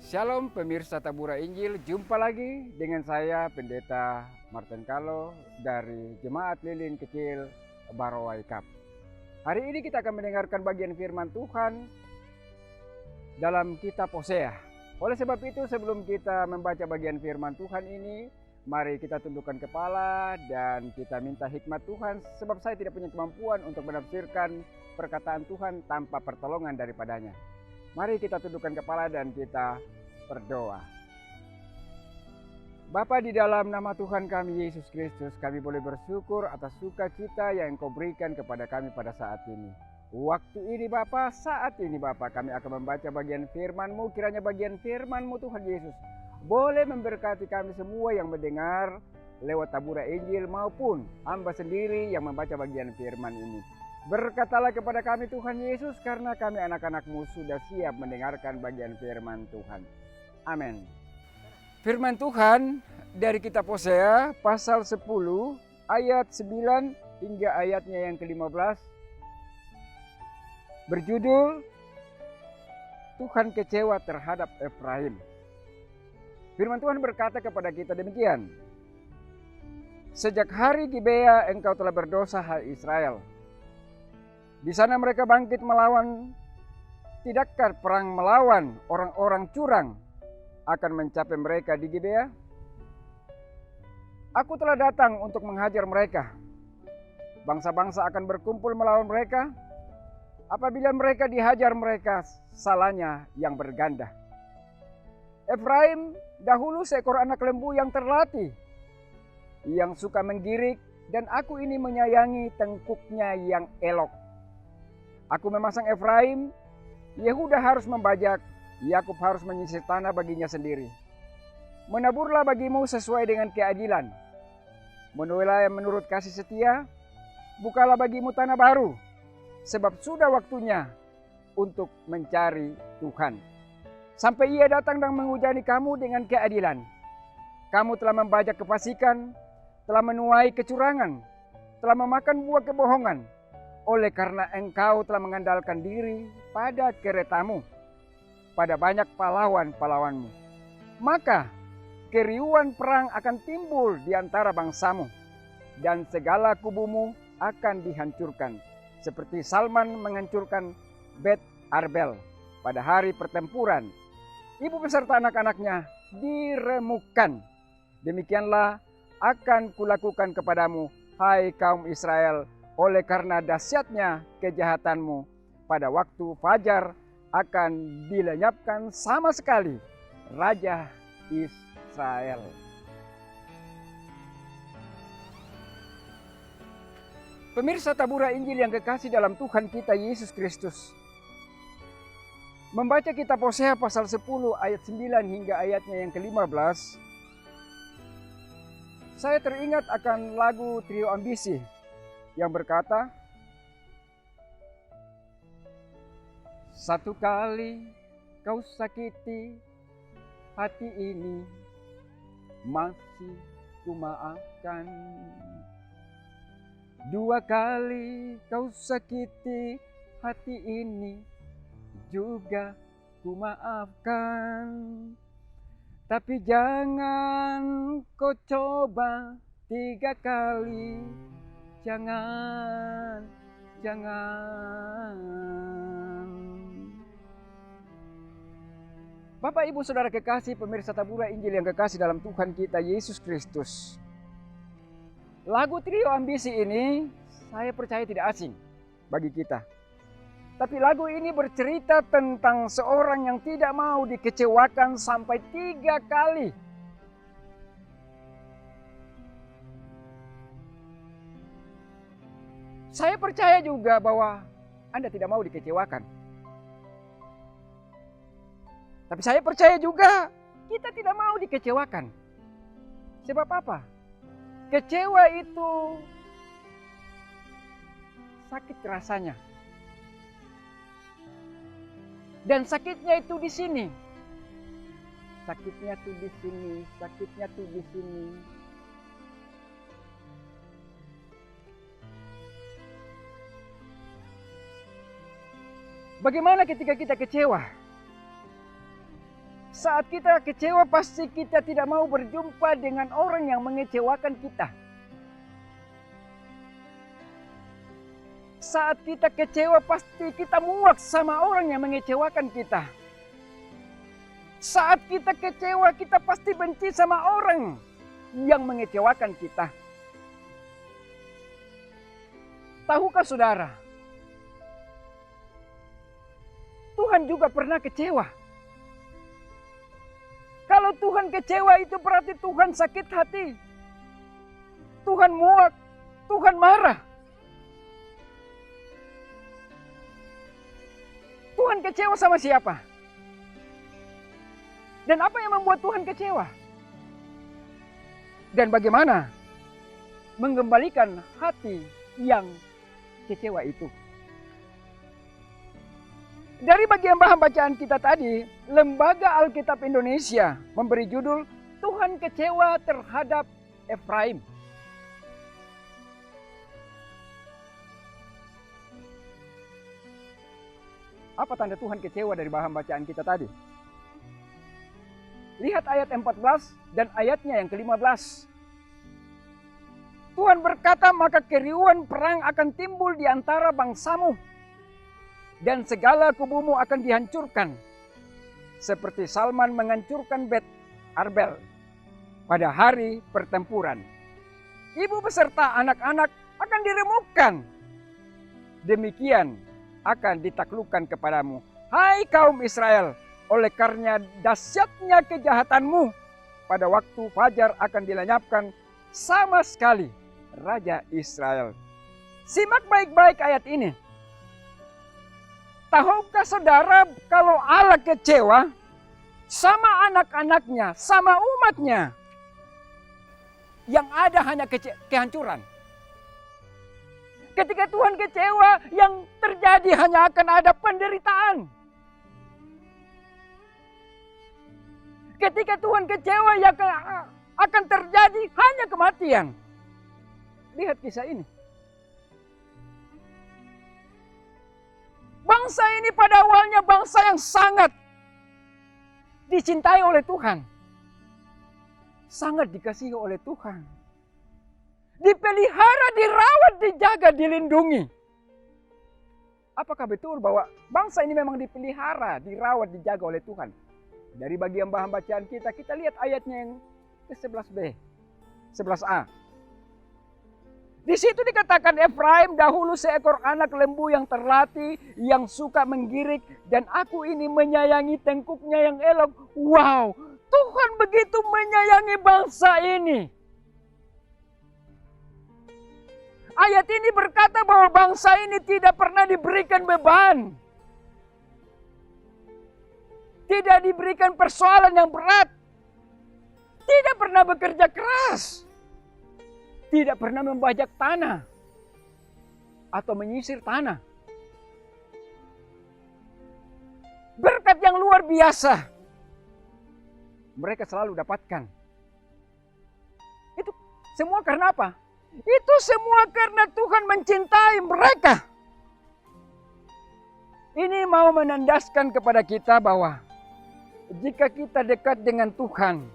Shalom pemirsa Tabura Injil, jumpa lagi dengan saya Pendeta Martin Kalo dari Jemaat Lilin Kecil Barawai Kap. Hari ini kita akan mendengarkan bagian firman Tuhan dalam kitab Hosea. Oleh sebab itu sebelum kita membaca bagian firman Tuhan ini, mari kita tundukkan kepala dan kita minta hikmat Tuhan, sebab saya tidak punya kemampuan untuk menafsirkan perkataan Tuhan tanpa pertolongan daripadanya. Mari kita tundukkan kepala dan kita berdoa. Bapa, di dalam nama Tuhan kami Yesus Kristus, kami boleh bersyukur atas sukacita yang Engkau berikan kepada kami pada saat ini. Waktu ini Bapa, saat ini Bapa, kami akan membaca bagian firman-Mu. Kiranya bagian firman-Mu Tuhan Yesus boleh memberkati kami semua yang mendengar lewat Tabura Injil maupun hamba sendiri yang membaca bagian firman ini. Berkatalah kepada kami Tuhan Yesus, karena kami anak-anak-Mu sudah siap mendengarkan bagian firman Tuhan. Amin. Firman Tuhan dari kitab Hosea pasal 10 ayat 9 hingga ayatnya yang ke-15 berjudul Tuhan kecewa terhadap Efraim. Firman Tuhan berkata kepada kita demikian. Sejak hari Gibea engkau telah berdosa, hai Israel. Di sana mereka bangkit melawan. Tidakkah perang melawan orang-orang curang akan mencapai mereka di Gibea? Aku telah datang untuk menghajar mereka. Bangsa-bangsa akan berkumpul melawan mereka. Apabila mereka dihajar, mereka salahnya yang berganda. Efraim dahulu seekor anak lembu yang terlatih, yang suka menggirik, dan aku ini menyayangi tengkuknya yang elok. Aku memasang Efraim, Yehuda harus membajak, Yakub harus menyisir tanah baginya sendiri. Menaburlah bagimu sesuai dengan keadilan. Menuailah menurut kasih setia, bukalah bagimu tanah baru, sebab sudah waktunya untuk mencari Tuhan. Sampai Ia datang dan menghujani kamu dengan keadilan. Kamu telah membajak kefasikan, telah menuai kecurangan, telah memakan buah kebohongan. Oleh karena engkau telah mengandalkan diri pada keretamu, pada banyak pahlawan-pahlawanmu, maka keriuhan perang akan timbul di antara bangsamu, dan segala kubumu akan dihancurkan, seperti Salman menghancurkan Bet Arbel pada hari pertempuran. Ibu beserta anak-anaknya diremukkan. Demikianlah akan kulakukan kepadamu, hai kaum Israel, oleh karena dahsyatnya kejahatanmu. Pada waktu fajar akan dilenyapkan sama sekali Raja Israel. Pemirsa Tabura Injil yang kekasih dalam Tuhan kita Yesus Kristus, membaca kitab Hosea pasal 10 ayat 9 hingga ayatnya yang ke-15, saya teringat akan lagu Trio Ambisi yang berkata, satu kali kau sakiti hati ini, masih kumaafkan. Dua kali kau sakiti hati ini, juga kumaafkan. Tapi jangan kau coba 3 kali. Jangan. Bapak, Ibu, Saudara kekasih, pemirsa Tabura Injil yang kekasih dalam Tuhan kita Yesus Kristus. Lagu Trio Ambisi ini saya percaya tidak asing bagi kita. Tapi lagu ini bercerita tentang seorang yang tidak mau dikecewakan sampai 3 kali. Saya percaya juga bahwa Anda tidak mau dikecewakan. Tapi saya percaya juga kita tidak mau dikecewakan. Sebab apa? Kecewa itu sakit rasanya. Dan sakitnya itu di sini. Sakitnya tuh di sini, sakitnya tuh di sini. Bagaimana ketika kita kecewa? Saat kita kecewa pasti kita tidak mau berjumpa dengan orang yang mengecewakan kita. Saat kita kecewa pasti kita muak sama orang yang mengecewakan kita. Saat kita kecewa kita pasti benci sama orang yang mengecewakan kita. Tahukah saudara? Tuhan juga pernah kecewa. Kalau Tuhan kecewa itu berarti Tuhan sakit hati. Tuhan muak, Tuhan marah. Tuhan kecewa sama siapa? Dan apa yang membuat Tuhan kecewa? Dan bagaimana mengembalikan hati yang kecewa itu? Dari bagian bahan bacaan kita tadi, Lembaga Alkitab Indonesia memberi judul Tuhan kecewa terhadap Efraim. Apa tanda Tuhan kecewa dari bahan bacaan kita tadi? Lihat ayat 14 dan ayatnya yang ke-15. Tuhan berkata, maka keriuhan perang akan timbul di antara bangsamu. Dan segala kubumu akan dihancurkan. Seperti Salman menghancurkan Bet Arbel pada hari pertempuran. Ibu beserta anak-anak akan diremukkan. Demikian akan ditaklukkan kepadamu. Hai kaum Israel, oleh karena dahsyatnya kejahatanmu, pada waktu fajar akan dilenyapkan sama sekali Raja Israel. Simak baik-baik ayat ini. Tahukah saudara kalau Allah kecewa sama anak-anaknya, sama umatnya, yang ada hanya kehancuran. Ketika Tuhan kecewa, yang terjadi hanya akan ada penderitaan. Ketika Tuhan kecewa, yang akan terjadi hanya kematian. Lihat kisah ini. Bangsa ini pada awalnya bangsa yang sangat dicintai oleh Tuhan. Sangat dikasihi oleh Tuhan. Dipelihara, dirawat, dijaga, dilindungi. Apakah betul bahwa bangsa ini memang dipelihara, dirawat, dijaga oleh Tuhan? Dari bagian bahan bacaan kita, kita lihat ayatnya yang ke-11b, 11a. Di situ dikatakan Efraim dahulu seekor anak lembu yang terlatih, yang suka menggirik, dan aku ini menyayangi tengkuknya yang elok. Wow, Tuhan begitu menyayangi bangsa ini. Ayat ini berkata bahwa bangsa ini tidak pernah diberikan beban. Tidak diberikan persoalan yang berat. Tidak pernah bekerja keras. Tidak pernah membajak tanah atau menyisir tanah. Berkat yang luar biasa mereka selalu dapatkan. Itu semua karena apa? Itu semua karena Tuhan mencintai mereka. Ini mau menandaskan kepada kita bahwa jika kita dekat dengan Tuhan,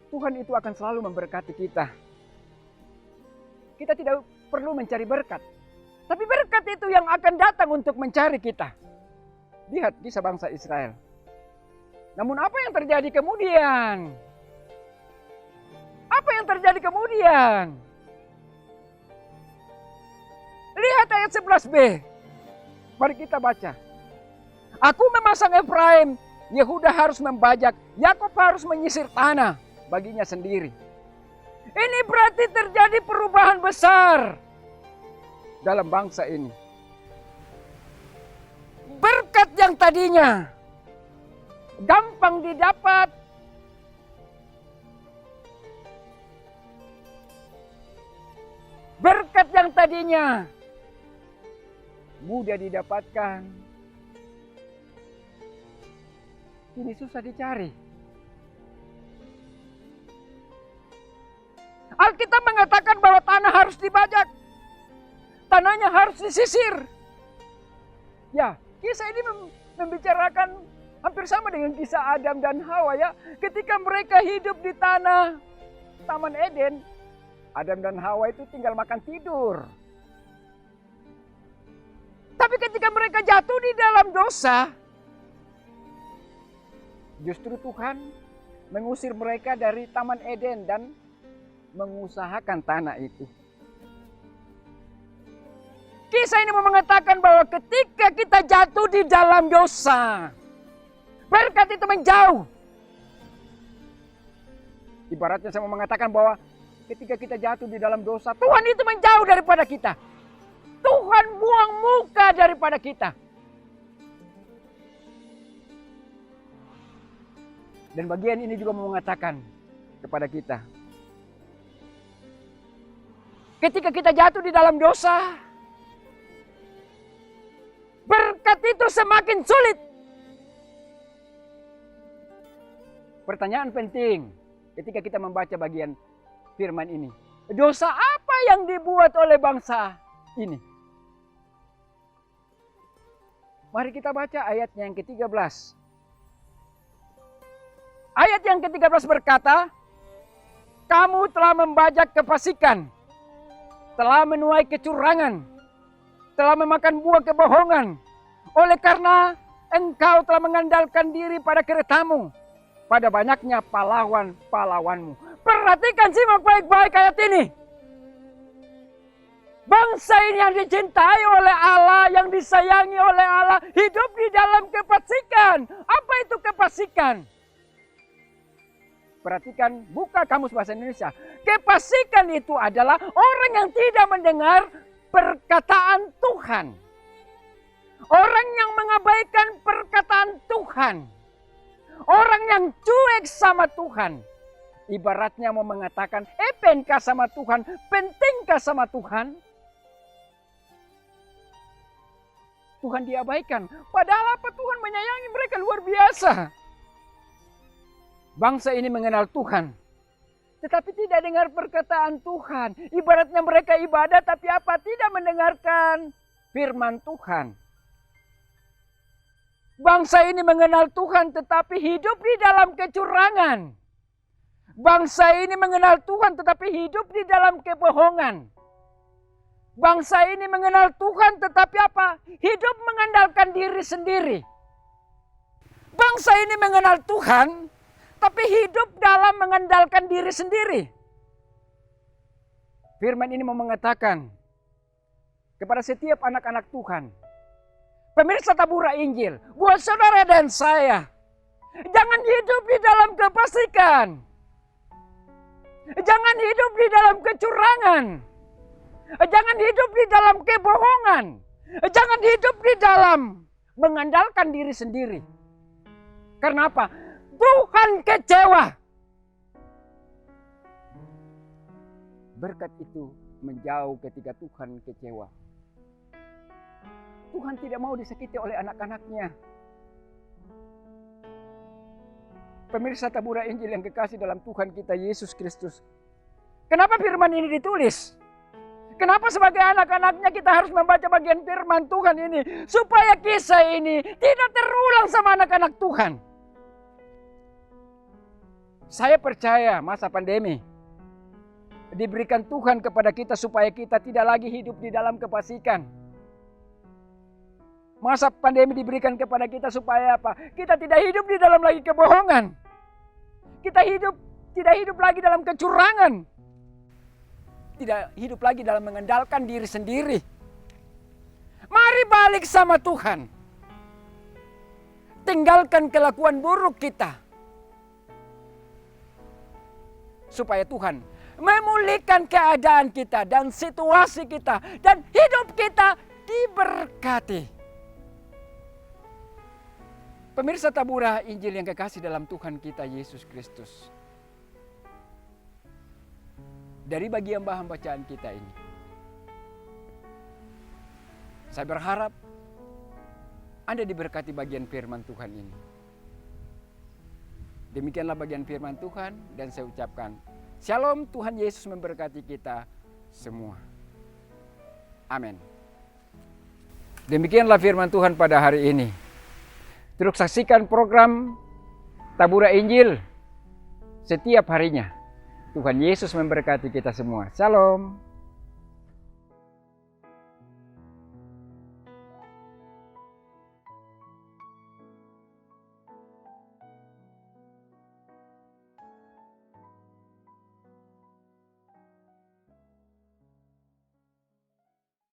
Tuhan itu akan selalu memberkati kita. Kita tidak perlu mencari berkat. Tapi berkat itu yang akan datang untuk mencari kita. Lihat kisah bangsa Israel. Namun apa yang terjadi kemudian? Apa yang terjadi kemudian? Lihat ayat 11b. Mari kita baca. Aku memasang Efraim, Yehuda harus membajak, Yakub harus menyisir tanah baginya sendiri. Ini berarti terjadi perubahan besar dalam bangsa ini. Berkat yang tadinya gampang didapat, berkat yang tadinya mudah didapatkan, kini susah dicari. Alkitab mengatakan bahwa tanah harus dibajak, tanahnya harus disisir. Ya, kisah ini membicarakan hampir sama dengan kisah Adam dan Hawa ya. Ketika mereka hidup di tanah Taman Eden, Adam dan Hawa itu tinggal makan tidur. Tapi ketika mereka jatuh di dalam dosa, justru Tuhan mengusir mereka dari Taman Eden dan mengusahakan tanah itu. Kisah ini mau mengatakan bahwa ketika kita jatuh di dalam dosa, berkat itu menjauh. Ibaratnya saya mau mengatakan bahwa ketika kita jatuh di dalam dosa, Tuhan itu menjauh daripada kita. Tuhan buang muka daripada kita. Dan bagian ini juga mau mengatakan kepada kita, ketika kita jatuh di dalam dosa, berkat itu semakin sulit. Pertanyaan penting ketika kita membaca bagian firman ini. Dosa apa yang dibuat oleh bangsa ini? Mari kita baca ayatnya yang ke-13. Ayat yang ke-13 berkata, kamu telah membajak kefasikan, telah menuai kecurangan, telah memakan buah kebohongan. Oleh karena engkau telah mengandalkan diri pada keretamu, pada banyaknya pahlawan-pahlawanmu. Perhatikan simak baik-baik ayat ini. Bangsa ini yang dicintai oleh Allah, yang disayangi oleh Allah, hidup di dalam kefasikan. Apa itu kefasikan? Perhatikan, buka kamus bahasa Indonesia. Kefasikan itu adalah orang yang tidak mendengar perkataan Tuhan. Orang yang mengabaikan perkataan Tuhan. Orang yang cuek sama Tuhan. Ibaratnya mau mengatakan, penkah sama Tuhan, pentingkah sama Tuhan? Tuhan diabaikan. Padahal apa, Tuhan menyayangi mereka luar biasa. Bangsa ini mengenal Tuhan, tetapi tidak dengar perkataan Tuhan. Ibaratnya mereka ibadah tapi apa? Tidak mendengarkan firman Tuhan. Bangsa ini mengenal Tuhan tetapi hidup di dalam kecurangan. Bangsa ini mengenal Tuhan tetapi hidup di dalam kebohongan. Bangsa ini mengenal Tuhan tetapi apa? Hidup mengandalkan diri sendiri. Bangsa ini mengenal Tuhan tapi hidup dalam mengandalkan diri sendiri. Firman ini mau mengatakan kepada setiap anak-anak Tuhan, pemirsa Tabura Injil, buat saudara dan saya, jangan hidup di dalam kefasikan. Jangan hidup di dalam kecurangan. Jangan hidup di dalam kebohongan. Jangan hidup di dalam mengandalkan diri sendiri. Karena apa? Tuhan kecewa. Berkat itu menjauh ketika Tuhan kecewa. Tuhan tidak mau disakiti oleh anak-anaknya. Pemirsa Tabura Injil yang kekasih dalam Tuhan kita Yesus Kristus. Kenapa firman ini ditulis? Kenapa sebagai anak-anaknya kita harus membaca bagian firman Tuhan ini? Supaya kisah ini tidak terulang sama anak-anak Tuhan. Saya percaya masa pandemi diberikan Tuhan kepada kita supaya kita tidak lagi hidup di dalam kefasikan. Masa pandemi diberikan kepada kita supaya apa? Kita tidak hidup di dalam lagi kebohongan. Kita tidak hidup lagi dalam kecurangan. Tidak hidup lagi dalam mengandalkan diri sendiri. Mari balik sama Tuhan. Tinggalkan kelakuan buruk kita. Supaya Tuhan memulihkan keadaan kita dan situasi kita. Dan hidup kita diberkati. Pemirsa Tabura Injil yang kekasih dalam Tuhan kita Yesus Kristus. Dari bagian bahan bacaan kita ini, saya berharap Anda diberkati bagian firman Tuhan ini. Demikianlah bagian firman Tuhan dan saya ucapkan Shalom, Tuhan Yesus memberkati kita semua. Amin. Demikianlah firman Tuhan pada hari ini. Terus saksikan program Tabura Injil setiap harinya. Tuhan Yesus memberkati kita semua. Shalom.